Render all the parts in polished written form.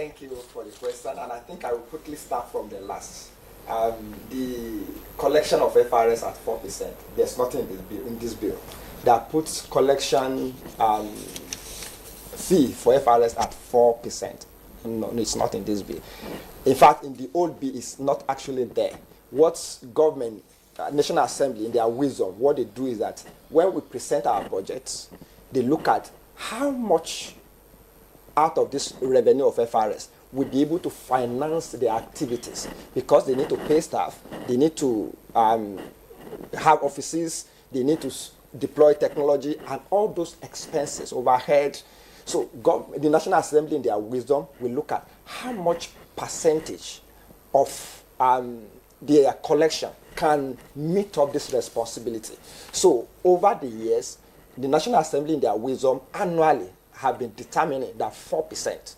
Thank you for the question, and I think I will quickly start from the last. The collection of FRS at 4%. There's nothing in this bill that puts collection fee for FRS at 4%. No, it's not in this bill. In fact, in the old bill, it's not actually there. What government, National Assembly, in their wisdom, what they do is that when we present our budgets, they look at how much out of this revenue of FRS will be able to finance their activities, because they need to pay staff, they need to have offices, they need to deploy technology, and all those expenses, overhead. So the National Assembly, in their wisdom, will look at how much percentage of their collection can meet up this responsibility. So over the years, the National Assembly, in their wisdom, annually have been determining that 4%.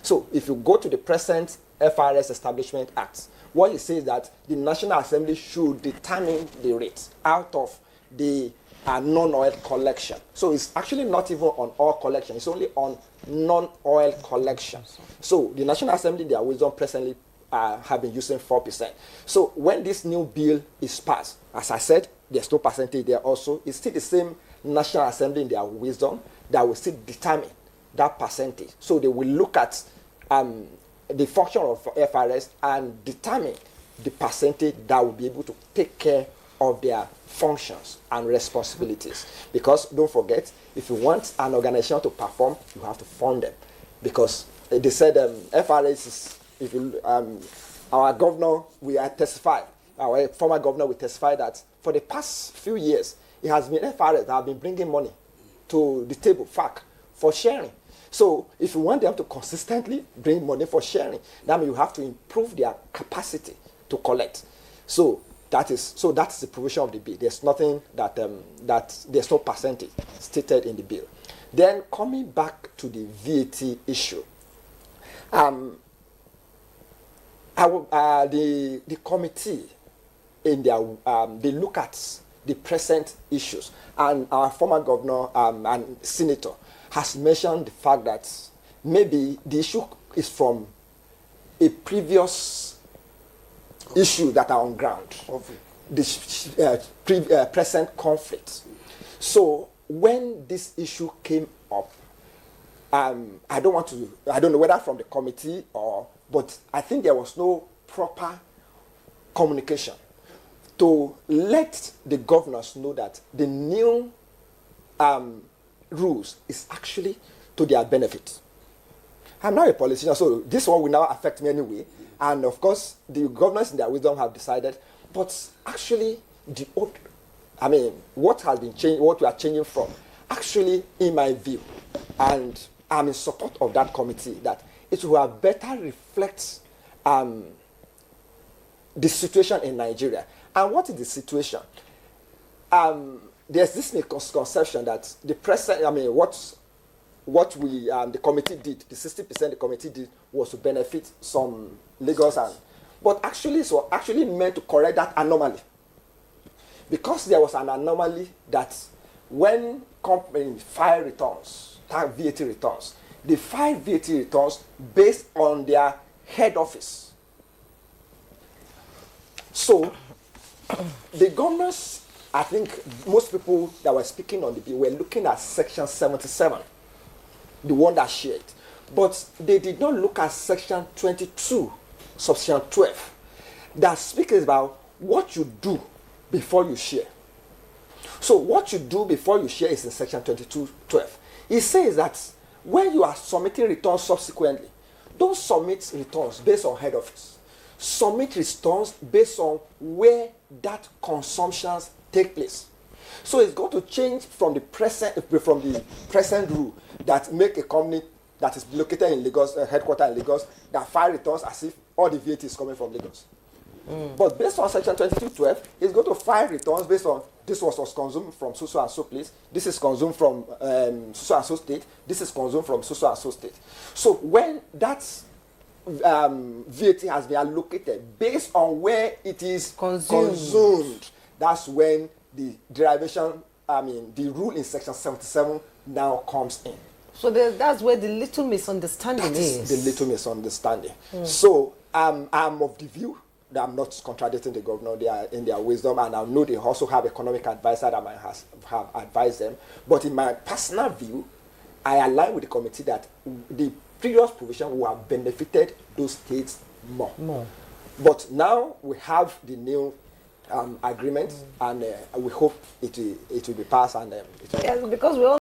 So if you go to the present FRS Establishment Act, what it says that the National Assembly should determine the rate out of the non-oil collection. So it's actually not even on oil collection, it's only on non-oil collection. So the National Assembly, their wisdom, presently have been using 4%. So when this new bill is passed, as I said, there's no percentage there also. It's still the same National Assembly, in their wisdom, that will still determine that percentage. So they will look at the function of FRS and determine the percentage that will be able to take care of their functions and responsibilities. Because don't forget, if you want an organization to perform, you have to fund them. Because they said FRS is, if you, our governor, our former governor will testify that for the past few years, it has been FRS that have been bringing money to the table, FAC, for sharing. So if you want them to consistently bring money for sharing, that means you have to improve their capacity to collect. So that's the provision of the bill. There's nothing that there's no percentage stated in the bill. Then coming back to the VAT issue, the committee in their they look at the present issues, and our former governor and senator has mentioned the fact that maybe the issue is from a previous issue that are on ground of this present conflict. So when this issue came up, I don't know whether from the committee but I think there was no proper communication to let the governors know that the new rules is actually to their benefit. I'm not a politician, so this one will now affect me anyway. And of course, the governors in their wisdom have decided. But actually, what has been changed, what we are changing from, actually, in my view, and I'm in support of that committee, that it will better reflect the situation in Nigeria. And what is the situation? There's this misconception that the present, what we the committee did, the 60% the committee did was to benefit some Lagos, but actually it's actually meant to correct that anomaly, because there was an anomaly that when companies file returns, tax VAT returns, they file VAT returns based on their head office. So the governors, I think most people that were speaking on the bill were looking at section 77, the one that shared. But they did not look at section 22, subsection 12, that speaks about what you do before you share. So what you do before you share is in section 22:12. It says that when you are submitting returns subsequently, don't submit returns based on head office. Submit returns based on where that consumptions take place. So it's going to change from the present rule that make a company that is located in Lagos, headquartered in Lagos, that file returns as if all the VAT is coming from Lagos. But based on section 22:12, it's going to file returns based on this was consumed from so and so place, this is consumed from so and so state, this is consumed from so and so state. So when that VAT has been allocated based on where it is consumed, that's when the derivation, the rule in section 77 now comes in. So that's where the little misunderstanding is. The little misunderstanding. So I'm of the view that I'm not contradicting the governor. They are in their wisdom, and I know they also have economic advisor that might have advised them. But in my personal view, I align with the committee that the previous provision will have benefited those states more. But now we have the new agreement, and we hope it will be passed, and Yes, because we all